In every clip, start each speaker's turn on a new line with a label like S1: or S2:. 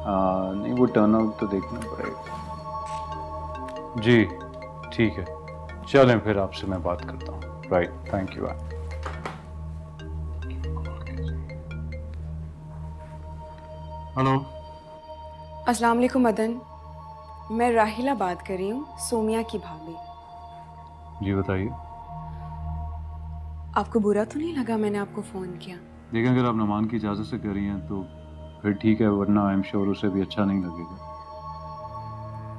S1: नहीं, वो turn out तो देखना पड़ेगा। जी ठीक है, चलें फिर, आपसे मैं बात करता हूँ। Right, thank you. हेलो।
S2: अस्सलाम वालेकुम मदन, मैं राहिला बात कर रही हूँ, सोमिया की भाभी।
S1: जी बताइए।
S2: आपको बुरा तो नहीं लगा मैंने आपको फ़ोन किया?
S1: देखें, अगर आप नमान की इजाज़त से कर रही हैं तो फिर ठीक है, वरना आई एम श्योर उसे भी अच्छा नहीं लगेगा।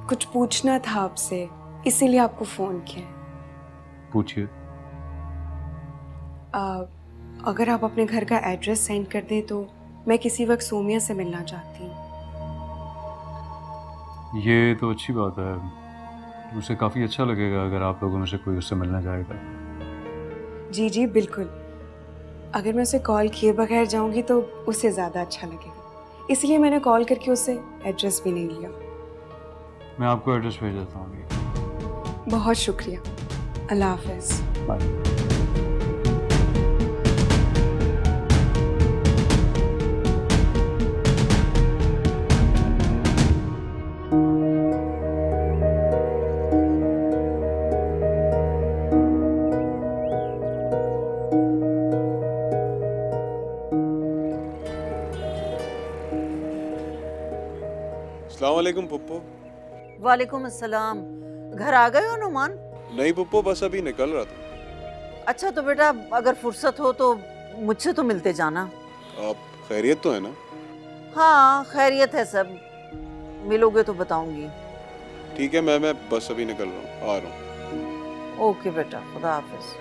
S2: कुछ पूछना था आपसे, इसीलिए आपको फ़ोन किया।
S1: पूछिए।
S2: अगर आप अपने घर का एड्रेस सेंड कर दें तो मैं किसी वक्त सोमिया से मिलना चाहती हूँ।
S1: ये तो अच्छी बात है, उसे काफ़ी अच्छा लगेगा अगर आप लोगों में से कोई उससे मिलना चाहेगा।
S2: जी जी बिल्कुल, अगर मैं उसे कॉल किए बगैर जाऊंगी तो उसे ज़्यादा अच्छा लगेगा, इसलिए मैंने कॉल करके उसे एड्रेस भी नहीं लिया।
S1: मैं आपको एड्रेस भेज देता हूँ अभी।
S2: बहुत शुक्रिया, अल्लाह हाफ़िज़।
S1: बाय।
S3: अस्सलाम वालेकुम पुप्पो।
S4: वालेकुम अस्सलाम। घर आ गए हो नुमान?
S3: नहीं पुप्पो, बस अभी निकल रहा था।
S4: अच्छा तो बेटा, अगर फुर्सत हो तो मुझसे तो मिलते जाना।
S3: आप खैरियत तो है ना?
S4: हाँ खैरियत है सब, मिलोगे तो बताऊंगी।
S3: ठीक है, मैं बस अभी निकल रहा हूँ, आ रहा हूँ।
S4: ओके बेटा, खुदा हाफिज।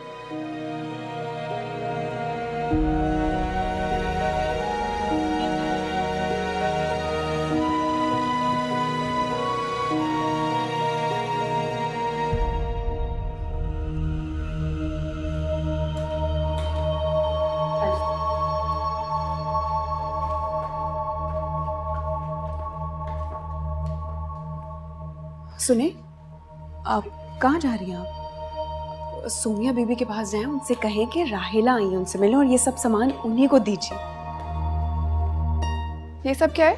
S2: सुने, आप कहाँ जा रही हैं? आप सोमिया बीबी के पास जाएं, उनसे कहें कि राहिला आई है, उनसे मिलें और ये सब सामान उन्हीं को दीजिए।
S5: ये सब क्या है?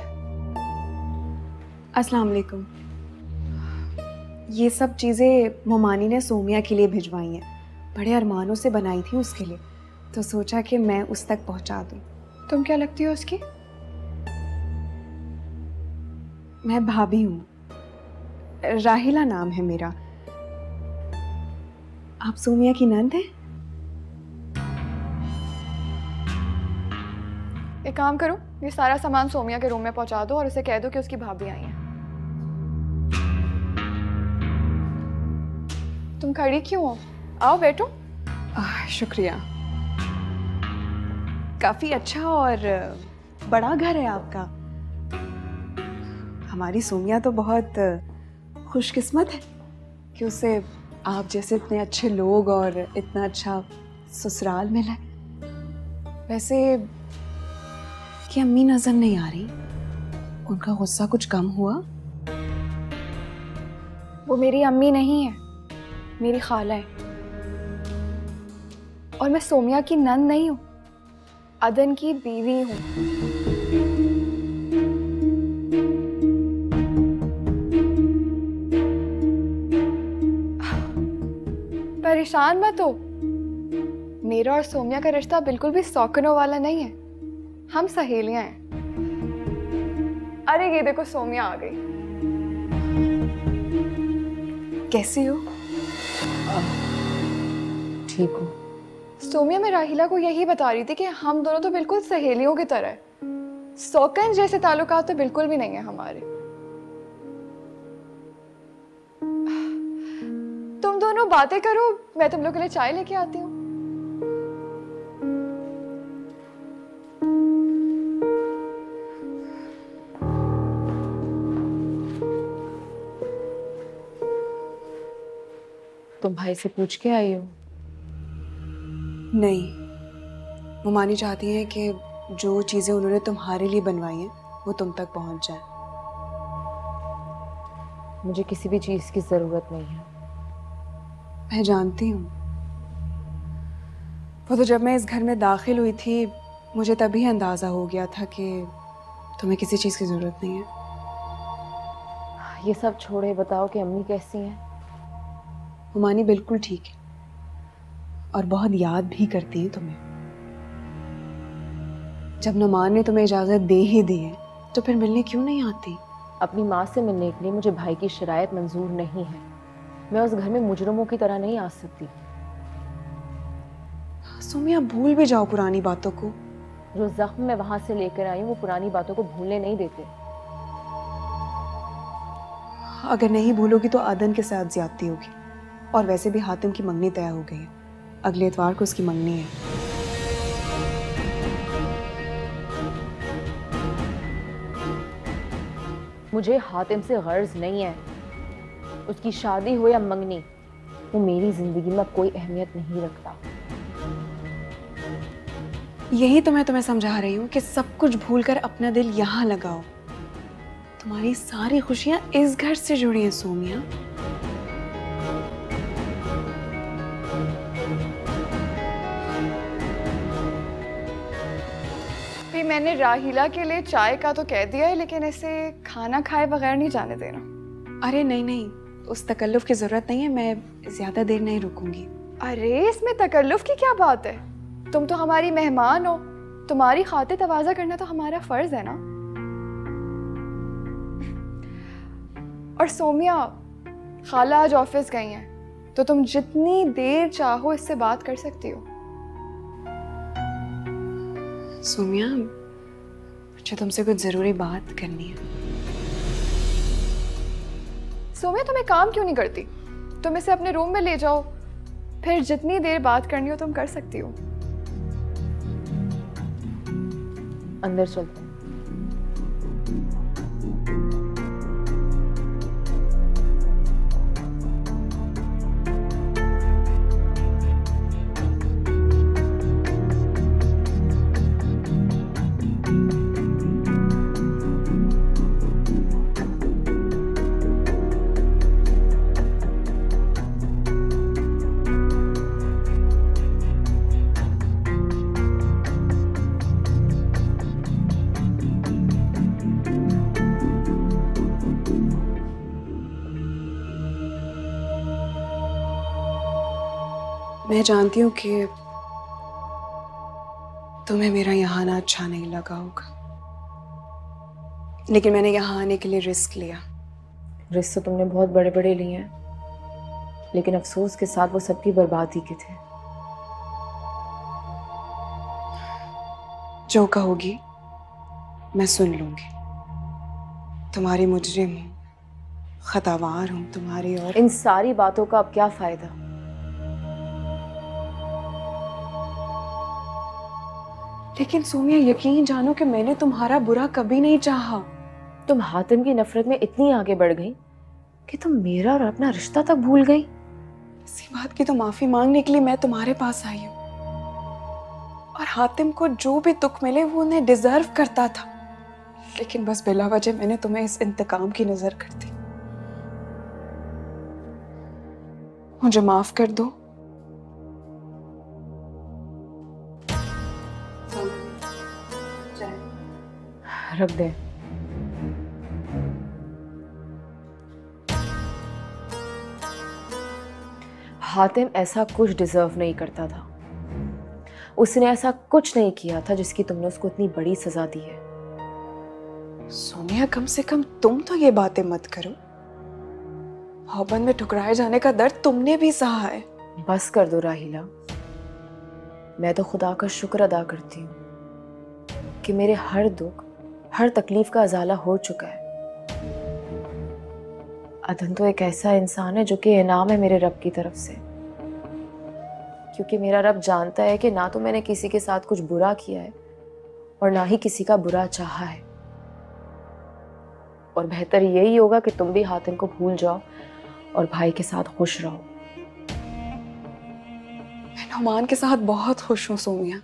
S2: अस्सलाम वालेकुम। ये सब चीज़ें मोमानी ने सोमिया के लिए भिजवाई हैं, बड़े अरमानों से बनाई थी उसके लिए, तो सोचा कि मैं उस तक पहुंचा दूं।
S5: तुम क्या लगती हो उसकी?
S2: मैं भाभी हूँ, राहिला नाम है मेरा। आप सोमिया की नंद हैं?
S5: एक काम करो, ये सारा सामान सोमिया के रूम में पहुंचा दो और उसे कह दो कि उसकी भाभी आई है। तुम खड़ी क्यों हो? आओ बैठो।
S2: शुक्रिया। काफी अच्छा और बड़ा घर है आपका। हमारी सोमिया तो बहुत खुशकिस्मत है कि उसे आप जैसे इतने अच्छे लोग और इतना अच्छा ससुराल मिला है। वैसे कि अम्मी नजर नहीं आ रही, उनका गुस्सा कुछ कम हुआ?
S5: वो मेरी अम्मी नहीं है, मेरी खाला है, और मैं सोमिया की नंद नहीं हूँ, अदन की बीवी हूँ। परेशान मत हो, मेरा और सोमिया का रिश्ता बिल्कुल भी सौकनों वाला नहीं है, हम सहेलियां हैं। अरे ये देखो, सोमिया आ गई।
S2: कैसी हो?
S4: ठीक हूँ।
S5: सोमिया मैं राहिला को यही बता रही थी कि हम दोनों तो बिल्कुल सहेलियों की तरह है, सौकन जैसे ताल्लुकात तो बिल्कुल भी नहीं है हमारे। तुम दोनों बातें करो, मैं तुम लोग के लिए चाय लेके आती हूँ।
S6: तुम भाई से पूछ के आई हो?
S2: नहीं, मोमानी चाहती हैं कि जो चीजें उन्होंने तुम्हारे लिए बनवाई हैं वो तुम तक पहुंच जाए।
S6: मुझे किसी भी चीज की जरूरत नहीं है।
S2: मैं जानती हूँ, वो तो जब मैं इस घर में दाखिल हुई थी मुझे तभी अंदाजा हो गया था कि तुम्हें किसी चीज की जरूरत नहीं है।
S6: ये सब छोड़े, बताओ कि अम्मी कैसी हैं?
S2: हुमानी बिल्कुल ठीक है और बहुत याद भी करती है तुम्हें। जब नुमान ने तुम्हें इजाजत दे ही दी है तो फिर मिलने क्यों नहीं आती?
S6: अपनी माँ से मिलने के लिए मुझे भाई की शरायत मंजूर नहीं है। मैं उस घर में मुजरमों की तरह नहीं आ सकती।
S2: सोमिया, भूल भी जाओ पुरानी बातों को।
S6: जो जख्म मैं वहां से लेकर आई हूँ वो पुरानी बातों को भूलने नहीं देते।
S2: अगर नहीं भूलोगी तो आदन के साथ ज्यादती होगी। और वैसे भी हातिम की मंगनी तय हो गई है, अगले इतवार को उसकी मंगनी है।
S6: मुझे हातिम से गर्ज नहीं है। उसकी शादी हो या मंगनी, वो मेरी जिंदगी में कोई अहमियत नहीं रखता।
S2: यही तो मैं तुम्हें समझा रही हूँ कि सब कुछ भूलकर अपना दिल यहाँ लगाओ। तुम्हारी सारी खुशियां इस घर से जुड़ी हैं सोमिया।
S5: भाई मैंने राहिला के लिए चाय का तो कह दिया है, लेकिन इसे खाना खाए बगैर नहीं जाने देना।
S2: अरे नहीं नहीं, उस तकल्लुफ की जरूरत नहीं है, मैं ज्यादा देर नहीं रुकूंगी।
S5: अरे इसमें तकल्लुफ की क्या बात है? तुम तो हमारी मेहमान हो, तुम्हारी खातिर तवाज़ा करना तो हमारा फर्ज है ना। और सोमिया, खाला आज ऑफिस गई हैं, तो तुम जितनी देर चाहो इससे बात कर सकती हो।
S2: सोमिया, मुझे तुमसे कुछ जरूरी बात करनी है।
S5: सोमिया, तुम एक काम क्यों नहीं करती? तुम इसे अपने रूम में ले जाओ, फिर जितनी देर बात करनी हो तुम कर सकती हो।
S6: अंदर चलते हैं।
S2: मैं जानती हूँ कि तुम्हें मेरा यहाँ आना अच्छा नहीं लगा होगा, लेकिन मैंने यहाँ आने के लिए रिस्क लिया।
S6: रिस्क तो तुमने बहुत बड़े बड़े लिए हैं, लेकिन अफसोस के साथ वो सबकी बर्बादी के थे।
S2: जो कहोगी मैं सुन लूंगी। तुम्हारी मुजरिम हूँ, खतावार हूँ तुम्हारी। और
S6: इन सारी बातों का अब क्या फायदा?
S2: लेकिन सोमिया, यकीन जानो कि मैंने तुम्हारा बुरा कभी नहीं चाहा।
S6: तुम हातिम की नफरत में इतनी आगे बढ़ गई कि तुम मेरा और अपना रिश्ता तक भूल गई।
S2: इसी बात की तो माफी मांगने के लिए मैं तुम्हारे पास आई हूँ। और हातिम को जो भी दुख मिले वो उन्हें डिजर्व करता था, लेकिन बस बिला वजह मैंने तुम्हें इस इंतकाम की नजर कर दी। मुझे माफ कर दो।
S6: रख दे। हातिम ऐसा कुछ डिजर्व नहीं करता था। उसने ऐसा कुछ नहीं किया था जिसकी तुमने उसको इतनी बड़ी सजा दी है।
S2: सोनिया, कम से कम तुम तो ये बातें मत करो। मोहब्बत में ठुकराए जाने का दर्द तुमने भी सहा है।
S6: बस कर दो राहिला। मैं तो खुदा का शुक्र अदा करती हूँ कि मेरे हर दुख, हर तकलीफ का अजाला हो चुका है। अदन तो एक ऐसा इंसान है जो कि इनाम है मेरे रब की तरफ से, क्योंकि मेरा रब जानता है कि ना तो मैंने किसी के साथ कुछ बुरा किया है और ना ही किसी का बुरा चाहा है। और बेहतर यही होगा कि तुम भी हातिम को भूल जाओ और भाई के साथ खुश रहो।
S2: मैं नुमान के साथ बहुत खुश हूँ सोमिया,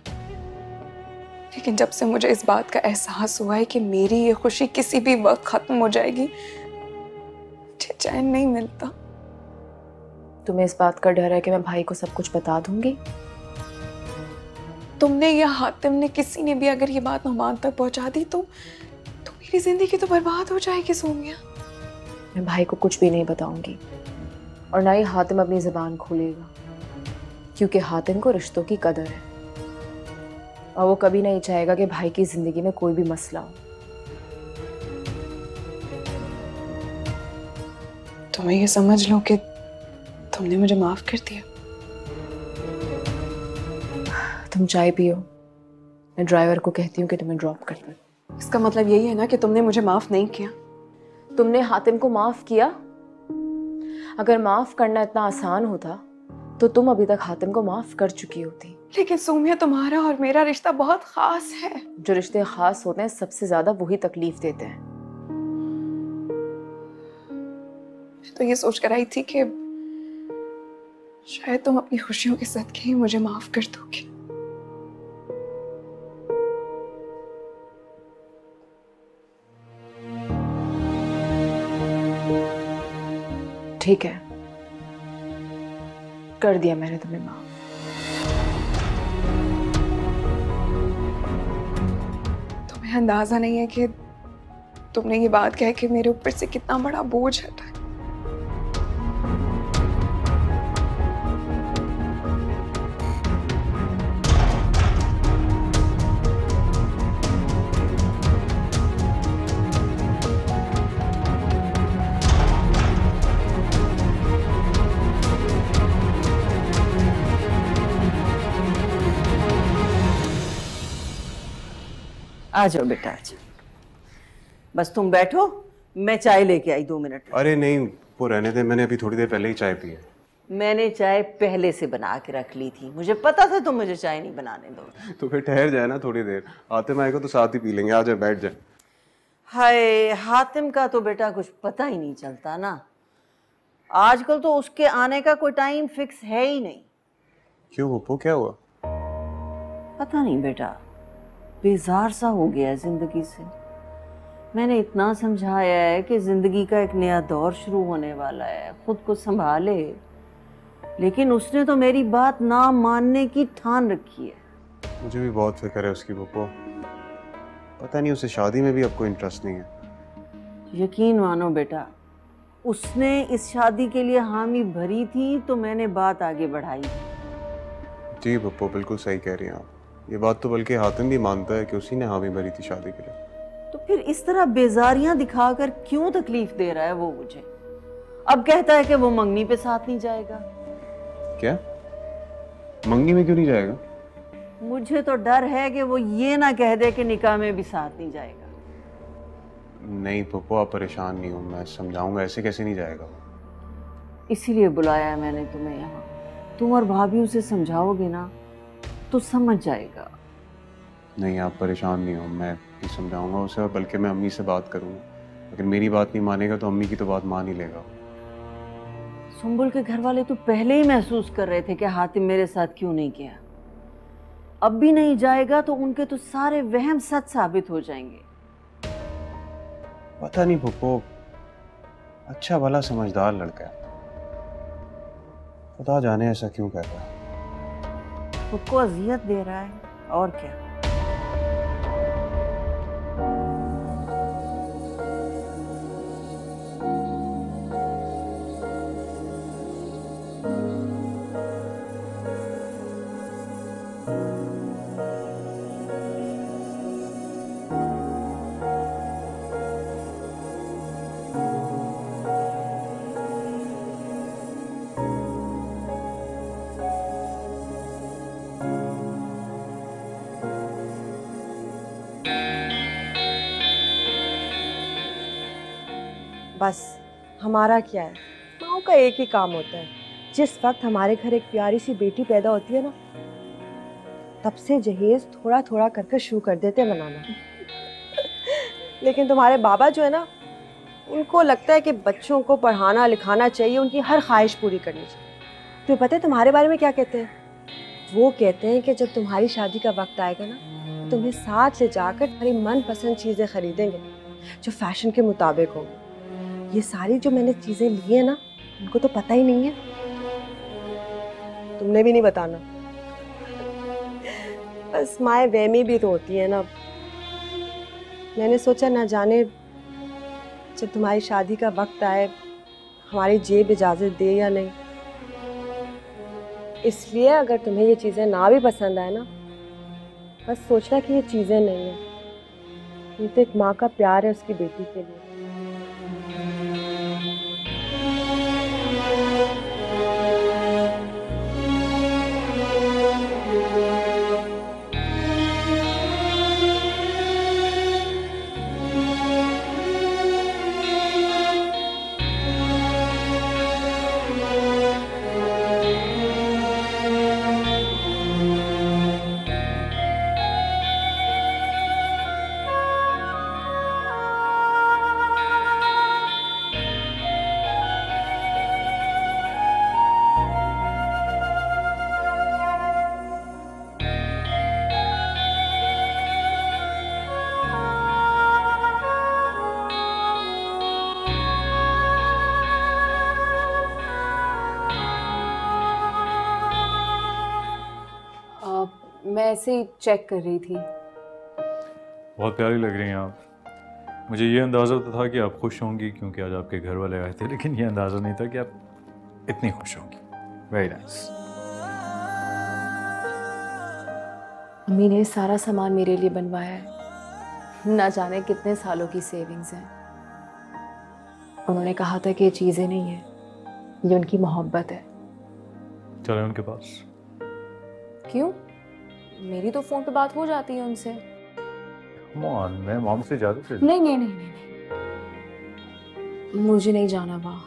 S2: लेकिन जब से मुझे इस बात का एहसास हुआ है कि मेरी ये खुशी किसी भी वक्त खत्म हो जाएगी, मुझे चैन नहीं मिलता।
S6: तुम्हें इस बात का डर है कि मैं भाई को सब कुछ बता दूंगी?
S2: तुमने या हातिम ने, किसी ने भी अगर ये बात नुमान तक पहुंचा दी तो मेरी जिंदगी तो बर्बाद हो जाएगी सोमिया।
S6: मैं भाई को कुछ भी नहीं बताऊंगी और ना ही हातिम अपनी ज़बान खोलेगा, क्योंकि हातिम को रिश्तों की कदर है और वो कभी नहीं चाहेगा कि भाई की ज़िंदगी में कोई भी मसला हो।
S2: तो मैं ये समझ लूं कि तुमने मुझे माफ कर दिया?
S6: तुम चाय पियो, मैं ड्राइवर को कहती हूँ कि तुम्हें ड्रॉप कर दे।
S2: इसका मतलब यही है ना कि तुमने मुझे माफ नहीं किया?
S6: तुमने हातिम को माफ किया? अगर माफ करना इतना आसान होता तो तुम अभी तक हातिम को माफ कर चुकी होती।
S2: लेकिन सोमिया, तुम्हारा और मेरा रिश्ता बहुत खास है।
S6: जो रिश्ते खास होते हैं सबसे ज्यादा वही तकलीफ देते हैं।
S2: तो ये सोच कर आई थी कि शायद तुम अपनी खुशियों के सदके ही मुझे माफ कर दोगी।
S6: ठीक है, कर दिया मैंने तुम्हें माफ।
S2: तुम्हें अंदाजा नहीं है कि तुमने ये बात कह के मेरे ऊपर से कितना बड़ा बोझ हटा है।
S4: आ जाओ बेटा, आ जाओ। बस तुम बैठो, मैं चाय लेके आई 2 मिनट।
S3: अरे नहीं, वो रहने दे, मैंने अभी थोड़ी देर पहले ही चाय पी है।
S4: मैंने चाय पहले से बना के रख ली थी, मुझे पता था तुम मुझे चाय नहीं बनाने दोगे।
S3: तो फिर ठहर जाए ना थोड़ी देर, आतिम आएगा तो साथ ही पी लेंगे। आ जाए, बैठ जाए।
S4: हाय, हातिम का तो बेटा कुछ पता ही नहीं चलता ना। आजकल तो उसके आने का कोई टाइम फिक्स है ही नहीं।
S3: क्यों पप्पू, क्या हुआ?
S4: पता नहीं बेटा, बेजार सा हो गया है जिंदगी से। मैंने इतना समझाया है कि जिंदगी का एक नया दौर शुरू होने वाला है, खुद को संभाले, लेकिन उसने तो मेरी बात ना मानने की ठान रखी है।
S3: मुझे भी बहुत फिक्र है उसकी पप्पू। पता नहीं उसे शादी में भी अब कोई इंटरेस्ट नहीं है।
S4: यकीन मानो बेटा, उसने इस शादी के लिए हामी भरी थी तो मैंने बात आगे बढ़ाई।
S3: जी पप्पू, बिल्कुल सही कह रही हैं आप। ये बात तो बल्कि हातिम भी मानता है कि उसी ने हामी भरी थी शादी के लिए।
S4: तो फिर इस तरह बेजारियां दिखाकर क्यों तकलीफ दे रहा है वो मुझे? अब कहता है कि वो मंगनी पे साथ नहीं जाएगा।
S3: क्या? मंगनी में क्यों नहीं जाएगा?
S4: मुझे तो डर है कि वो ये ना कह दे कि निकाह में भी साथ नहीं जाएगा।
S3: नहीं पप्पू, आप परेशान नहीं हो, मैं समझाऊंगा। ऐसे कैसे नहीं जाएगा?
S4: इसीलिए बुलाया है मैंने तुम्हें यहाँ। तुम और भाभी उसे समझाओगे ना तो समझ जाएगा।
S3: नहीं, आप परेशान नहीं हो, मैं भी समझाऊंगा उसे, और बल्कि मैं अम्मी से बात करूंगा। अगर मेरी बात नहीं मानेगा तो अम्मी की तो बात मान ही लेगा।
S4: सुंबुल के घर वाले तो पहले ही महसूस कर रहे थे कि हातिम मेरे साथ क्यों नहीं गया। अब भी नहीं जाएगा तो उनके तो सारे वहम सच साबित हो जाएंगे।
S3: पता नहीं पप्पू, अच्छा भला समझदार लड़का है, खुदा जाने ऐसा क्यों कर रहा है।
S4: खुद को अजियत दे रहा है और क्या।
S7: बस हमारा क्या है, माओ का एक ही काम होता है, जिस वक्त हमारे घर एक प्यारी सी बेटी पैदा होती है ना, तब से जहेज थोड़ा थोड़ा करके शुरू कर देते हैं बनाना। लेकिन तुम्हारे बाबा जो है ना, उनको लगता है कि बच्चों को पढ़ाना लिखाना चाहिए, उनकी हर ख्वाहिश पूरी करनी चाहिए। तो पता है तुम्हारे बारे में क्या कहते हैं? वो कहते हैं कि जब तुम्हारी शादी का वक्त आएगा ना, तुम्हें साथ ले जाकर तुम्हारी मनपसंद चीज़ें खरीदेंगे जो फैशन के मुताबिक होंगी। ये सारी जो मैंने चीज़ें ली हैं ना, उनको तो पता ही नहीं है, तुमने भी नहीं बताना। बस माए वहमी भी तो होती है ना। मैंने सोचा ना जाने जब तुम्हारी शादी का वक्त आए हमारी जेब इजाज़त दे या नहीं। इसलिए अगर तुम्हें ये चीज़ें ना भी पसंद आए ना, बस सोचना कि ये चीज़ें नहीं हैं, ये तो एक माँ का प्यार है उसकी बेटी के लिए।
S6: मैं ऐसे ही चेक कर रही थी।
S1: बहुत प्यारी लग रही हैं आप। मुझे ये अंदाज़ा तो था कि आप खुश होंगी क्योंकि आज आपके घर वाले आए थे, लेकिन ये अंदाज़ा नहीं था कि आप इतनी खुश होंगी। Very nice.
S6: अम्मी ने सारा सामान मेरे लिए बनवाया है, ना जाने कितने सालों की सेविंग्स हैं। उन्होंने कहा था कि ये चीज़ें नहीं है, ये उनकी मोहब्बत है।
S1: चलें उनके पास।
S6: क्यों? मेरी तो फोन पे बात हो जाती है उनसे।
S1: Come on, मैं मॉम से ज़्यादा से
S6: नहीं नहीं नहीं नहीं, नहीं। मुझे नहीं जाना वहाँ।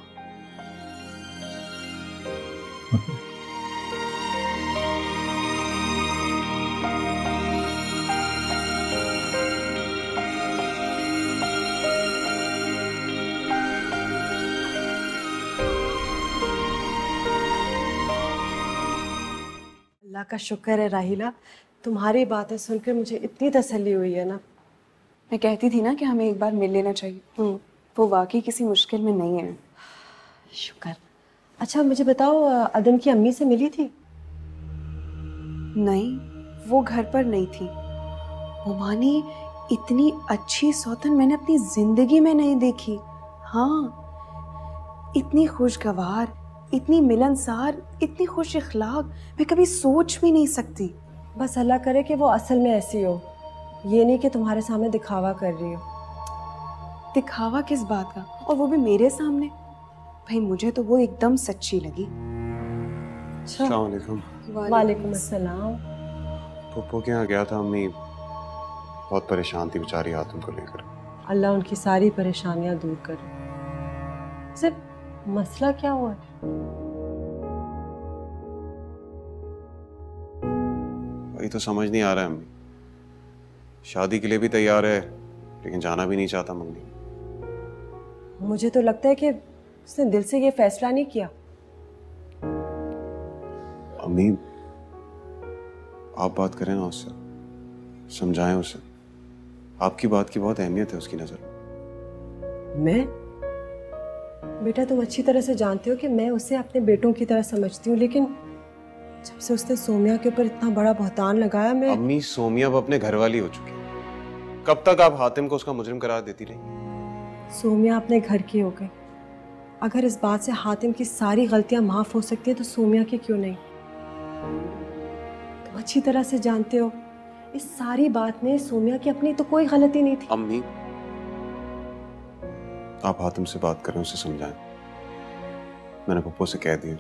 S7: अल्लाह का शुक्र है राहिला, तुम्हारी बातें सुनकर मुझे इतनी तसल्ली हुई है ना।
S2: मैं कहती थी ना कि हमें एक बार मिल लेना चाहिए। वो वाकई किसी मुश्किल में नहीं है।
S7: शुक्र। अच्छा मुझे बताओ, अदन की अम्मी से मिली थी?
S2: नहीं, वो घर पर नहीं थी। मोमानी इतनी अच्छी सौतन मैंने अपनी जिंदगी में नहीं देखी। हाँ, इतनी खुशगवार, इतनी मिलनसार, इतनी खुश इखलाक मैं कभी सोच भी नहीं सकती।
S7: बस अल्लाह करे कि वो असल में ऐसी हो, ये नहीं कि तुम्हारे सामने दिखावा कर रही हो।
S2: दिखावा किस बात का, और वो भी मेरे सामने? भाई मुझे तो वो एकदम सच्ची लगी।
S3: अस्सलाम वालेकुम।
S7: वालेकुम अस्सलाम।
S3: पप्पू के यहाँ गया था, अम्मी बहुत परेशान थी बेचारी हातिम को लेकर।
S7: अल्लाह उनकी सारी परेशानियां दूर करे। सिर्फ मसला क्या हुआ है?
S3: वही तो समझ नहीं आ रहा है अम्मी। शादी के लिए भी तैयार है लेकिन जाना भी नहीं चाहता मंगनी।
S7: मुझे तो लगता है कि उसने दिल से ये फैसला नहीं किया।
S3: अम्मी आप बात करें ना उससे, समझाएं उसे। आपकी बात की बहुत अहमियत है उसकी नज़र में।
S7: मैं? बेटा तुम अच्छी तरह से जानते हो कि मैं उसे अपने बेटों की तरह समझती हूँ, लेकिन जब से उसने सोमिया के ऊपर इतना बड़ा बहतान लगाया, मैं...
S3: अम्मी सोमिया अब अपने घर वाली हो चुकी है। कब तक आप हातिम को उसका मुजरिम करार देती रही?
S7: सोमिया अपने घर की हो गई। अगर इस बात से हातिम की सारी गलतियां माफ हो सकती है तो सोमिया की क्यों नहीं? तुम अच्छी तरह से जानते हो इस सारी बात में सोमिया की अपनी तो कोई गलती नहीं थी।
S3: अम्मी आप हातिम से बात करें, उसे समझाएं। मैंने पप्पू से कह दिया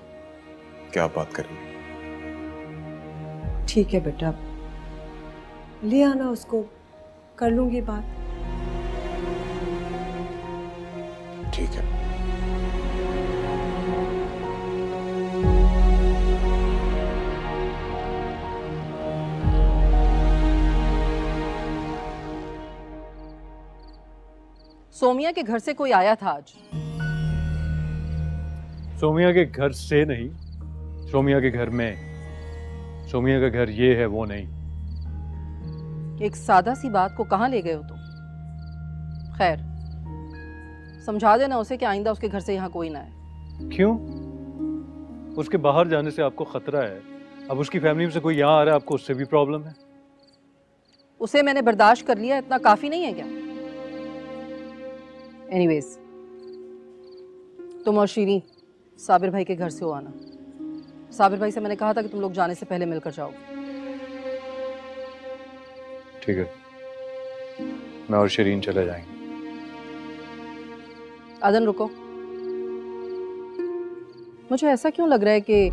S3: कि आप बात करेंगे।
S7: ठीक है बेटा, ले आना उसको, कर लूंगी बात।
S3: ठीक है।
S4: सोमिया के घर से कोई आया था आज?
S1: सोमिया के घर से नहीं, सोमिया के घर में। सोमिया का घर ये है, वो नहीं।
S4: एक सादा सी बात को कहाँ ले गए हो तुम? खैर, समझा देना उसे कि आइंदा उसके घर से यहाँ कोई ना आए।
S1: क्यों? उसके बाहर जाने से आपको खतरा है। अब उसकी फैमिली में से कोई यहाँ आ रहा है, आपको उससे भी प्रॉब्लम है।
S4: उसे मैंने बर्दाश्त कर लिया, इतना काफी नहीं है क्या?
S8: एनीवेज, तुम और शीरीन साबिर भाई के घर से हो आना। साबिर भाई से मैंने कहा था कि तुम लोग जाने से पहले मिलकर जाओ।
S1: ठीक है, मैं और शरीन चले जाएंगे।
S8: आदन रुको, मुझे ऐसा क्यों लग रहा है कि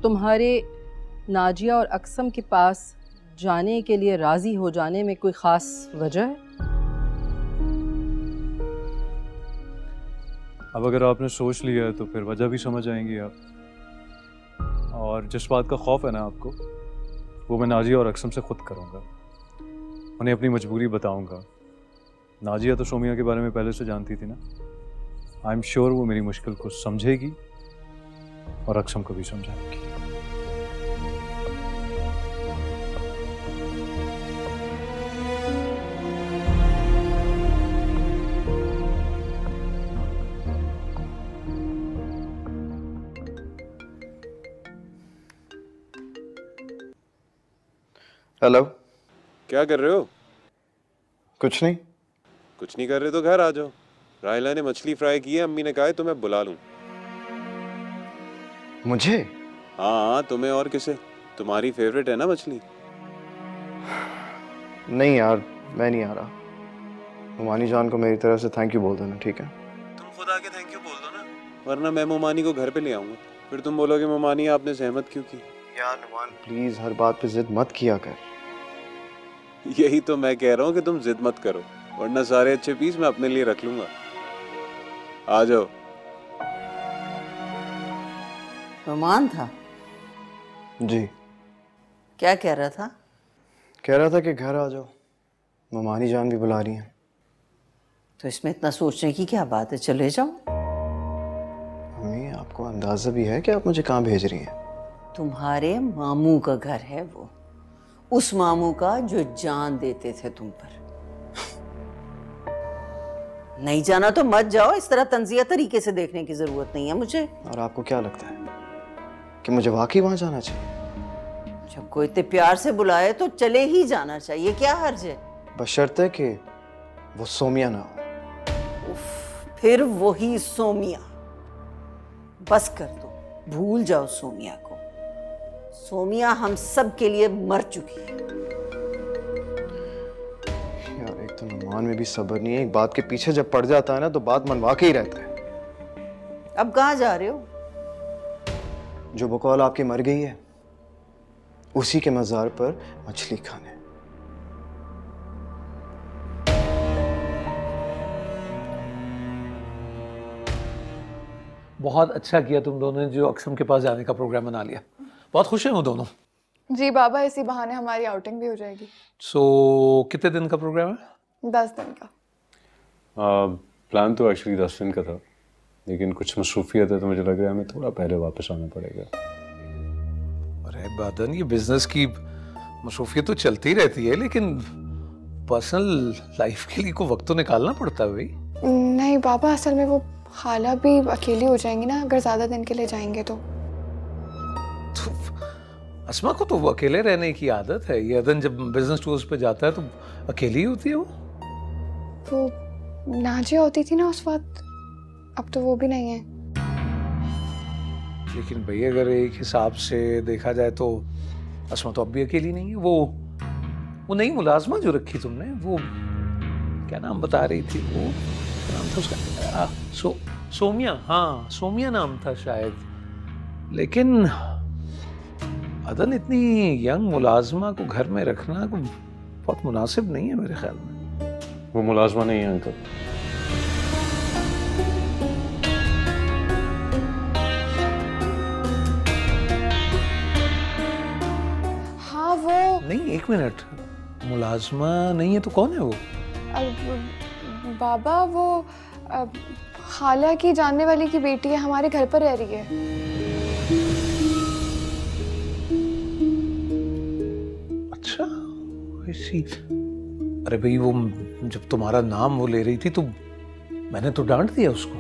S8: तुम्हारे नाजिया और अक्सम के पास जाने के लिए राजी हो जाने में कोई खास वजह है?
S1: अब अगर आपने सोच लिया है तो फिर वजह भी समझ आएंगी आप। और जिस बात का खौफ है ना आपको, वो मैं नाजिया और अक्सम से खुद करूँगा। उन्हें अपनी मजबूरी बताऊँगा। नाजिया तो सोमिया के बारे में पहले से जानती थी ना। आई एम श्योर वो मेरी मुश्किल को समझेगी और अक्सम को भी समझाएगी।
S9: हेलो।
S3: क्या कर रहे हो?
S9: कुछ नहीं।
S3: कुछ नहीं कर रहे तो घर आ जाओ। राहिला ने मछली फ्राई की है, अम्मी ने कहा है तुम्हें बुला लूं।
S9: मुझे?
S3: हाँ, तुम्हें और किसे? तुम्हारी फेवरेट है ना मछली।
S9: नहीं यार, मैं नहीं आ रहा। मोमानी जान को मेरी तरफ से थैंक यू बोल देना, ठीक है?
S3: तुम खुद आके थैंक यू बोल दो ना, वरना मैं मोमानी को घर पे ले आऊंगा। फिर तुम बोलोगे मोमानी आपने सहमत क्यों की।
S9: यार नुमान प्लीज हर बात पे जिद मत किया कर।
S3: यही तो मैं कह रहा हूँ कि तुम जिद मत करो, वरना सारे अच्छे पीस मैं अपने लिए रख लूंगा। आ जाओ।
S4: नुमान था?
S9: जी।
S4: क्या कह रहा था?
S9: कह रहा था कि घर आ जाओ, मोमानी जान भी बुला रही हैं।
S4: तो इसमें इतना सोचने की क्या बात है, चले जाओ।
S9: मम्मी आपको अंदाजा भी है कि आप मुझे कहाँ भेज रही हैं?
S4: तुम्हारे मामू का घर है वो, उस मामू का जो जान देते थे तुम पर। नहीं जाना तो मत जाओ, इस तरह तंजिया तरीके से देखने की जरूरत नहीं है मुझे।
S9: और आपको क्या लगता है कि मुझे वाकई वहां जाना चाहिए?
S4: जब कोई इतने प्यार से बुलाए तो चले ही जाना चाहिए, क्या हर्ज है?
S9: बशर्ते कि वो सोमिया ना हो।
S4: उफ, फिर वही सोमिया। बस कर दो, भूल जाओ सोमिया को। सोमिया हम सब के लिए मर चुकी है।
S9: यार एक तो नुमान में भी सब्र नहीं है, एक बात के पीछे जब पड़ जाता है ना तो बात मनवा के ही रहता है।
S4: अब कहाँ जा रहे हो?
S9: जो बकौल आपकी मर गई है उसी के मजार पर मछली खाने।
S10: बहुत अच्छा किया तुम दोनों ने जो अक्सम के पास जाने का प्रोग्राम बना लिया। बहुत खुश हैं वो दोनों।
S5: जी बाबा, इसी बहाने हमारी आउटिंग भी हो जाएगी।
S10: कितने दिन का प्रोग्राम है?
S5: 10 दिन का।
S1: प्लान तो एक्चुअली 10 दिन का था, लेकिन कुछ मसरूफियत है तो मुझे लग रहा है हमें थोड़ा पहले वापस आना पड़ेगा।
S10: अरे बादन, ये बिजनेस की मसरूफियत तो चलती रहती है, लेकिन पर्सनल लाइफ के लिए को वक्त तो निकालना पड़ता है भाई।
S5: नहीं बाबा, असल में वो खाला भी अकेली हो जाएंगी ना अगर ज्यादा दिन के लिए जाएंगे तो
S10: अस्मा को तो वो अकेले रहने की आदत है। ये अदन जब बिजनेस टूर्स पे जाता है तो अकेली होती है
S5: वो नाजिया होती थी ना उस वक्त, अब तो वो भी नहीं है।
S10: लेकिन भाई अगर एक हिसाब से देखा जाए तो अस्मा तो अब भी अकेली नहीं है। वो नई मुलाजमा जो रखी तुमने, वो क्या नाम बता रही थी, वो नाम था उसका? सोमिया। हाँ, सोमिया नाम था शायद। लेकिन अदन इतनी यंग मुलाजमा को घर में रखना को बहुत मुनासिब नहीं है मेरे ख्याल में।
S1: वो मुलाजमा नहीं है अंकल।
S5: हाँ वो
S10: नहीं, एक मिनट, मुलाजमा नहीं है तो कौन है वो?
S5: बाबा वो खाला की जानने वाली की बेटी है, हमारे घर पर रह रही है।
S10: अच्छा, ऐसी। अरे भाई वो जब तुम्हारा नाम वो ले रही थी तो मैंने तो डांट दिया उसको।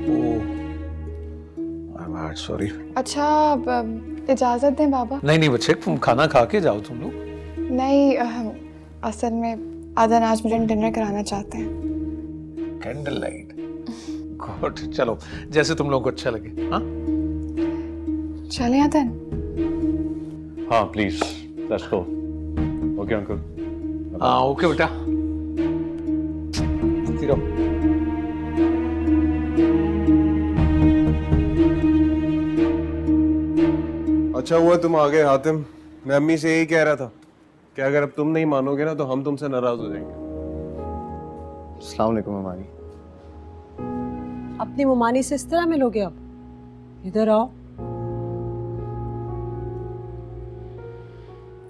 S10: वो सॉरी।
S5: अच्छा, इजाजत दें बाबा?
S10: नहीं बच्चे, तुम खाना खा के जाओ तुम लोग।
S5: नहीं, असल में आदन आज मुझे डिनर कराना चाहते हैं।
S10: Candle light. गुड, चलो जैसे तुम लोगों को अच्छा लगे। हाँ
S5: चले आते
S1: हाँ please, let's go. Okay uncle.
S10: हाँ ओके बेटा, रहो।
S3: अच्छा हुआ तुम आ गए हातिम। मैं अम्मी से यही कह रहा था कि अगर अब तुम नहीं मानोगे ना तो हम तुमसे नाराज हो जाएंगे।
S9: अस्सलाम वालेकुम ममानी।
S7: अपनी ममानी से इस तरह मिलोगे? अब इधर आओ।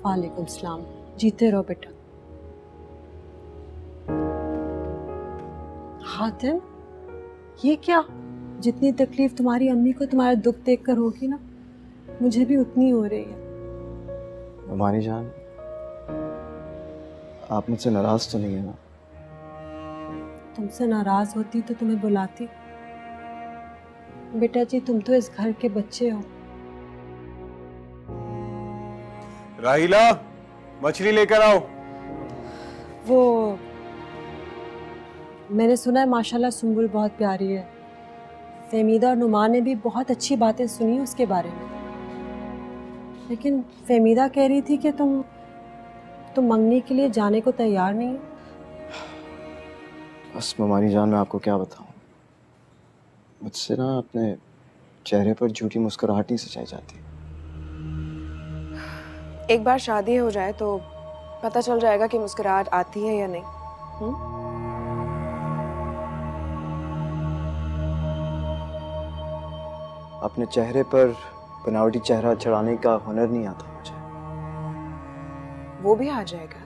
S7: वालेकुम सलाम। जीते रहो बेटा। हातिम, ये क्या? जितनी तकलीफ तुम्हारी अम्मी को तुम्हारा दुख देखकर होगी ना, मुझे भी उतनी हो रही है।
S9: ममानी जान, आप मुझसे नाराज तो नहीं है ना?
S7: तुमसे नाराज होती तो तुम्हें बुलाती। बेटा जी, तुम तो इस घर के बच्चे हो।
S3: राहिला, मछली लेकर आओ।
S7: वो मैंने सुना है माशाल्लाह सुंबुल बहुत प्यारी है। फहमीदा और नुमान ने भी बहुत अच्छी बातें सुनी उसके बारे में। लेकिन फहमीदा कह रही थी कि तुम मंगनी के लिए जाने को तैयार नहीं हो।
S9: बस ममानी जान, मैं आपको क्या बताऊं, मुझसे ना अपने चेहरे पर झूठी मुस्कुराहट नहीं सजाई जाती।
S2: एक बार शादी हो जाए तो पता चल जाएगा कि मुस्कुराहट आती है या नहीं।
S9: अपने चेहरे पर बनावटी चेहरा चढ़ाने का हुनर नहीं आता मुझे।
S2: वो भी आ जाएगा।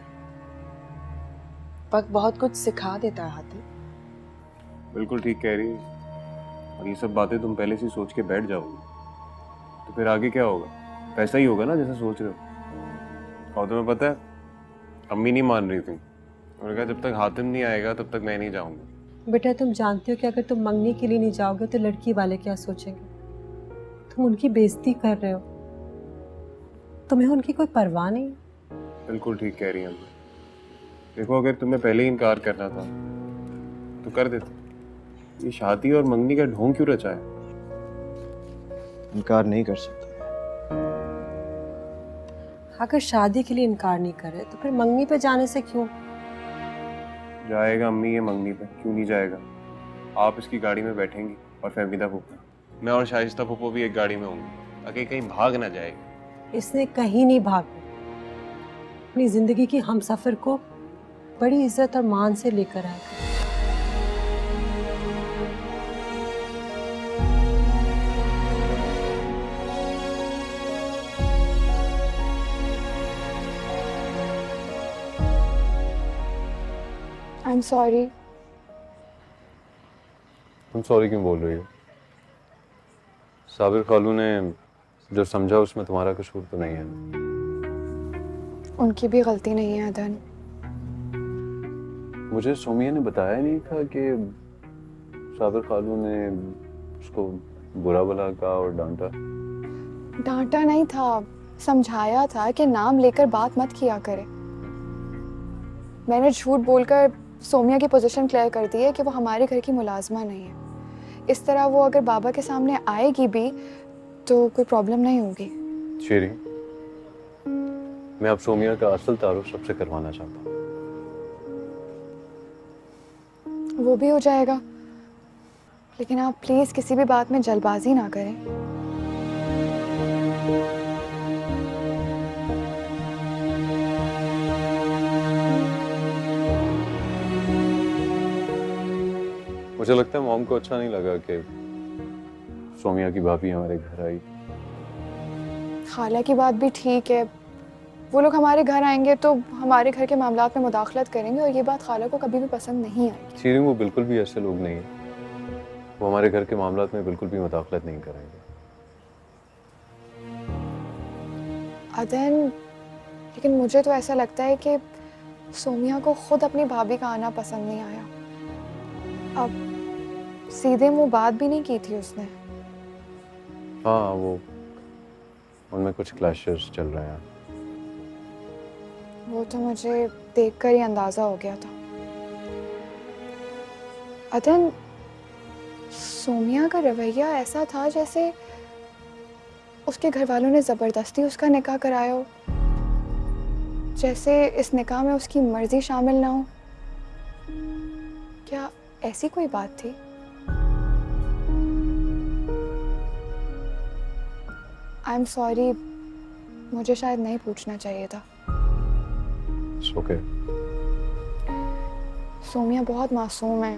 S2: वक्त बहुत कुछ सिखा देता है हाथी।
S3: बिल्कुल ठीक कह रही है। और ये सब बातें तुम पहले से सोच के बैठ जाओगे तो फिर आगे क्या होगा? वैसा ही होगा ना जैसा सोच रहे हो। और तुम्हें पता है, अम्मी नहीं मान रही थी। उन्होंने कहा जब तक हातिम नहीं आएगा तब तक मैं नहीं जाऊंगा।
S7: बेटा, तुम जानते हो कि अगर तुम मंगनी के लिए नहीं जाओगे तो लड़की वाले क्या सोचेंगे? तुम उनकी बेइज्जती कर रहे हो। तुम्हें उनकी कोई परवाह नहीं।
S3: बिल्कुल ठीक कह रही है अम्मी। देखो, अगर तुम्हें पहले ही इनकार करना था तो कर देते। ये शादी और मंगनी का ढोंग क्यों रचा है?
S9: इनकार नहीं कर सकता।
S7: अगर शादी के लिए इनकार नहीं करे तो फिर मंगनी पे जाने से क्यों?
S3: जाएगा अम्मी ये मंगनी पे, क्यों नहीं जाएगा? आप इसकी गाड़ी में बैठेंगी और फहमीदा फूफा, मैं और शाइस्ता फूफो भी एक गाड़ी में होंगे, ताकि कहीं भाग ना जाएगा।
S7: इसने कहीं नहीं भागना। अपनी जिंदगी की हमसफर को बड़ी इज्जत और मान से लेकर आएगा।
S5: I'm sorry.
S1: तुम सॉरी क्यों बोल रही हो? साबिर खालू ने जो समझा उसमें तुम्हारा कसूर तो नहीं है?
S5: उनकी भी गलती नहीं है अदन।
S1: मुझे सोमिया ने बताया नहीं था कि साबिर खालू ने उसको बुरा भला कहा और डांटा।
S5: डांटा नहीं था, समझाया था कि नाम लेकर बात मत किया करे। मैंने झूठ बोलकर सोमिया की पोजीशन क्लियर कर दी है कि वो हमारे घर की मुलाजमा नहीं है। इस तरह वो अगर बाबा के सामने आएगी भी तो कोई प्रॉब्लम नहीं होगी।
S1: शेरी, मैं अब सोमिया का असल तारुफ सबसे करवाना चाहता हूँ।
S5: वो भी हो जाएगा, लेकिन आप प्लीज किसी भी बात में जल्दबाजी ना करें।
S1: मुझे लगता है मॉम को अच्छा नहीं लगा कि सोमिया की भाभी हमारे घर आई।
S5: खाला की बात भी ठीक है, वो लोग हमारे घर आएंगे तो हमारे घर के मामलात में मुदाखलत करेंगे और ये बात खाला को कभी भी पसंद नहीं आएगी।
S1: सीरी, वो बिल्कुल भी ऐसे लोग नहीं है। वो हमारे घर के मामलात में बिल्कुल भी मुदाखलत नहीं करेंगे।
S5: अदन, लेकिन मुझे तो ऐसा लगता है कि सोमिया को खुद अपनी भाभी का आना पसंद नहीं आया। अब सीधे मुंह बात भी नहीं की थी उसने।
S1: हाँ, वो उनमें कुछ क्लैशेस चल रहे हैं।
S5: वो तो मुझे देखकर ही अंदाजा हो गया था। अदन, सोमिया का रवैया ऐसा था जैसे उसके घर वालों ने ज़बरदस्ती उसका निकाह कराया हो, जैसे इस निकाह में उसकी मर्जी शामिल ना हो। क्या ऐसी कोई बात थी? आई एम सॉरी, मुझे शायद नहीं पूछना चाहिए था।
S3: ओके।
S5: सोमिया बहुत मासूम है,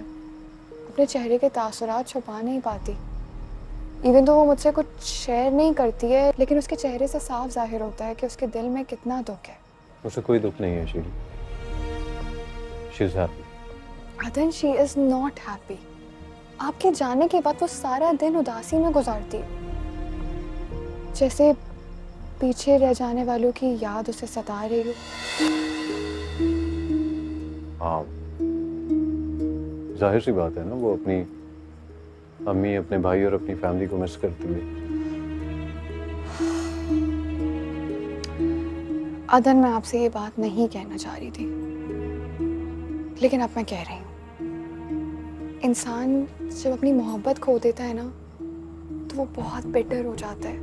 S5: अपने चेहरे के तासुरात छुपा नहीं पाती। इवन तो वो मुझसे कुछ शेयर नहीं करती है, लेकिन उसके चेहरे से साफ जाहिर होता है कि उसके दिल में कितना दुख है।
S3: उसे कोई दुख नहीं है Shiri. She is happy.
S5: Adan, she is not happy. आपके जाने के बाद वो सारा दिन उदासी में गुजारती है, जैसे पीछे रह जाने वालों की याद उसे सता रही हो।
S3: हाँ, जाहिर सी बात है ना, वो अपनी अम्मी, अपने भाई और अपनी फैमिली को मिस करती है।
S5: अदन, मैं आपसे ये बात नहीं कहना चाह रही थी, लेकिन अब मैं कह रही हूँ। इंसान जब अपनी मोहब्बत खो देता है ना, तो वो बहुत बिटर हो जाता है।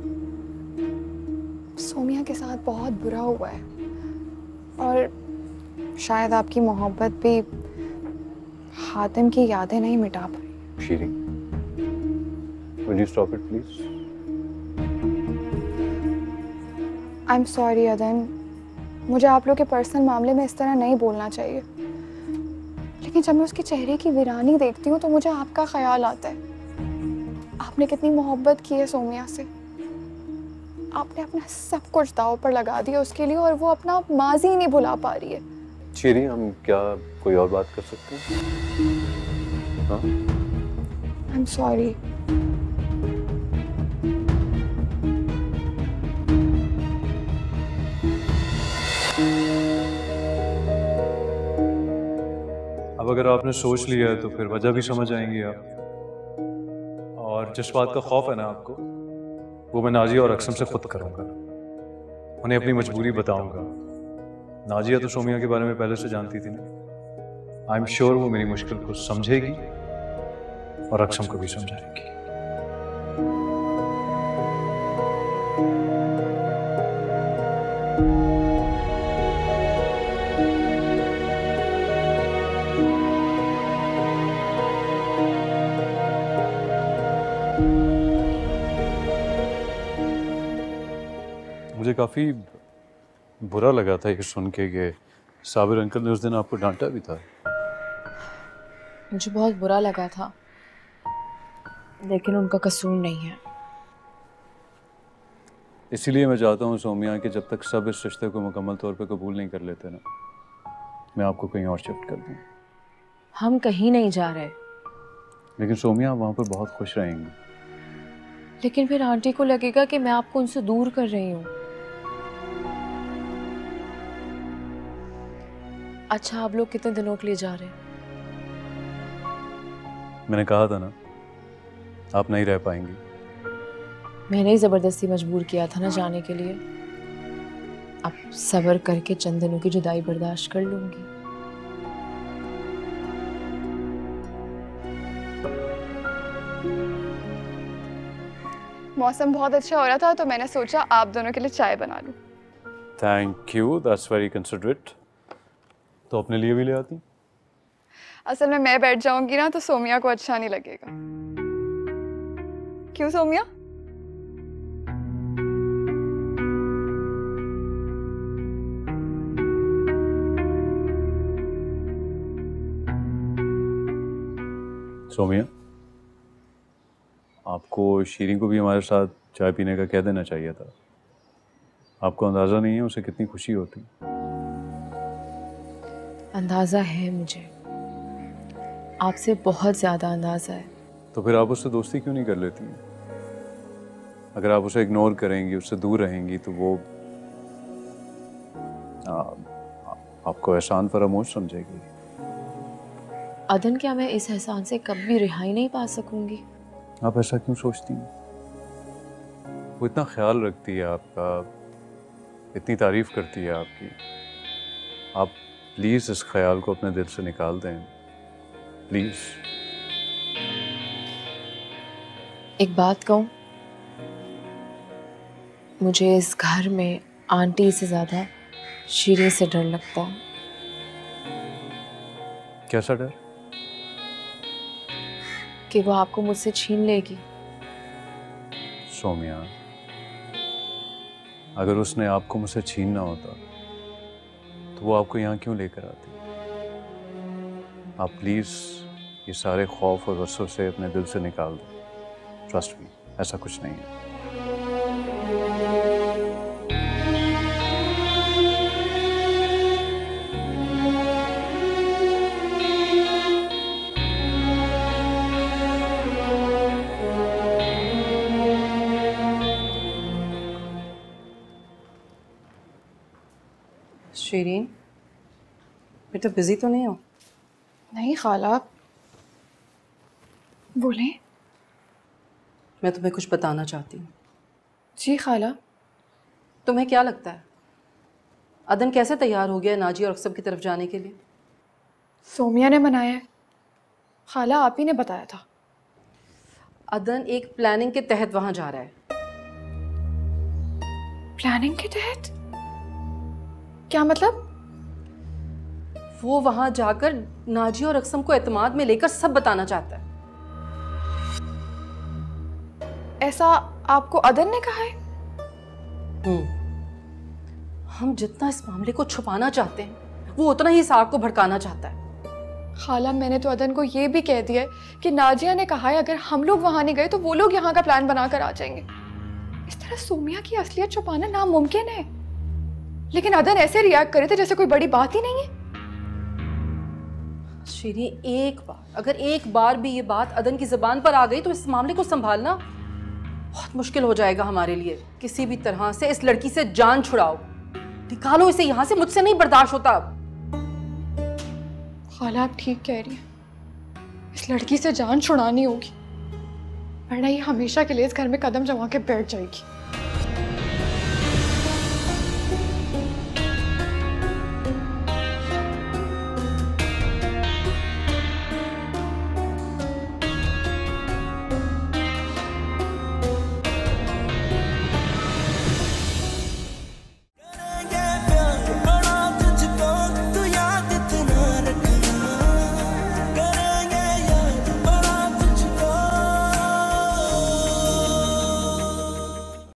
S5: सोमिया के साथ बहुत बुरा हुआ है, और शायद आपकी मोहब्बत भी हातिम की यादें नहीं मिटा पाई।
S3: शीरी, will you stop it please?
S5: I am sorry अदन, मुझे आप लोग के पर्सनल मामले में इस तरह नहीं बोलना चाहिए, लेकिन जब मैं उसके चेहरे की वीरानी देखती हूँ तो मुझे आपका ख्याल आता है। आपने कितनी मोहब्बत की है सोमिया से, आपने अपना सब कुछ दांव पर लगा दिया उसके लिए, और वो अपना माजी नहीं भुला पा रही है।
S3: शीरी, हम क्या कोई और बात कर सकते हैं? हाँ?
S5: I am sorry.
S1: अब अगर आपने सोच लिया है तो फिर वजह भी समझ आएंगी आप। और जिस बात का खौफ है ना आपको, वो मैं नाजिया और अक्सम से खुद करूंगा। उन्हें अपनी मजबूरी बताऊंगा। नाजिया तो सोमिया के बारे में पहले से जानती थी ना। आई एम श्योर वो मेरी मुश्किल को समझेगी और अक्सम को भी समझाएगी। मुझे काफ़ी बुरा लगा था ये सुन के कि साबिर अंकल ने उस दिन आपको डांटा भी था।
S6: मुझे बहुत बुरा लगा था, लेकिन उनका कसूर नहीं है।
S1: इसीलिए मैं चाहता हूँ सोमिया कि जब तक सब इस रिश्ते को मुकम्मल तौर पे कबूल नहीं कर लेते ना, मैं आपको कहीं और शिफ्ट कर दूँ।
S6: हम कहीं नहीं जा रहे।
S1: लेकिन सोमिया वहाँ पर बहुत खुश रहेंगी।
S6: लेकिन फिर आंटी को लगेगा कि मैं आपको उनसे दूर कर रही हूँ। अच्छा, आप लोग कितने दिनों के लिए जा रहे हैं?
S1: मैंने कहा था ना, आप नहीं रह पाएंगी।
S6: मैंने ही जबरदस्ती मजबूर किया था ना जाने के लिए। अब सब्र करके चंद दिनों की जुदाई बर्दाश्त कर लूंगी।
S5: मौसम बहुत अच्छा हो रहा था तो मैंने सोचा आप दोनों के लिए चाय बना लूं।
S1: Thank you, that's very considerate. तो अपने लिए भी ले आती?
S5: असल में मैं बैठ जाऊंगी ना तो सोमिया को अच्छा नहीं लगेगा। क्यों सोमिया?
S1: सोमिया, आपको शीरी को भी हमारे साथ चाय पीने का कह देना चाहिए था। आपको अंदाज़ा नहीं है उसे कितनी खुशी होती।
S6: अंदाज़ा है मुझे, आपसे बहुत ज़्यादा अंदाज़ा है।
S1: तो फिर आप उससे दोस्ती क्यों नहीं कर लेती हैं? अगर आप उसे इग्नोर करेंगी, उससे दूर रहेंगी, तो वो आपको एहसान फरामोश समझेगी।
S6: अदन, क्या मैं इस एहसान से कभी रिहाई नहीं पा सकूंगी?
S1: आप ऐसा क्यों सोचती हैं? वो इतना ख्याल रखती है आपका, इतनी तारीफ करती है आपकी। आप प्लीज़ इस ख्याल को अपने दिल से निकाल दें, प्लीज़।
S6: एक बात कहूँ, मुझे इस घर में आंटी से ज्यादा शीरीन से डर लगता है।
S1: कैसा डर?
S6: कि वो आपको मुझसे छीन लेगी।
S1: सौम्या, अगर उसने आपको मुझसे छीनना होता तो वो आपको यहाँ क्यों लेकर आती? आप प्लीज ये सारे खौफ और वसवसे अपने दिल से निकाल दो। ट्रस्ट मी, ऐसा कुछ नहीं है।
S8: शीरीन, बेटा बिजी तो नहीं हो?
S5: नहीं खाला, बोलें।
S8: मैं तुम्हें कुछ बताना चाहती हूँ।
S5: जी खाला।
S8: तुम्हें क्या लगता है अदन कैसे तैयार हो गया नाजिया और अक्सम की तरफ जाने के लिए?
S5: सोमिया ने मनाया है खाला, आप ही ने बताया था।
S8: अदन एक प्लानिंग के तहत वहां जा रहा है।
S5: प्लानिंग के तहत? क्या मतलब?
S8: वो वहां जाकर नाजिया और अक्सम को एतमाद में लेकर सब बताना चाहता है।
S5: ऐसा आपको अदन ने कहा है?
S8: हम जितना इस मामले को छुपाना चाहते हैं वो उतना ही इस आग को भड़काना चाहता है।
S5: खाला, मैंने तो अदन को ये भी कह दिया है कि नाजिया ने कहा है अगर हम लोग वहां नहीं गए तो वो लोग यहाँ का प्लान बनाकर आ जाएंगे। इस तरह सोमिया की असलियत छुपाना नामुमकिन है। लेकिन अदन ऐसे रिएक्ट करे थे जैसे कोई बड़ी बात ही नहीं है।
S8: शीरी, अगर एक बार भी ये बात अदन की जुबान पर आ गई तो इस मामले को संभालना बहुत मुश्किल हो जाएगा हमारे लिए। किसी भी तरह से इस लड़की से जान छुड़ाओ, निकालो इसे यहाँ से, मुझसे नहीं बर्दाश्त होता अब।
S5: खाला, आप ठीक कह रही हैं, इस लड़की से जान छुड़ानी होगी वरना ये हमेशा के लिए इस घर में कदम जमा के बैठ जाएगी।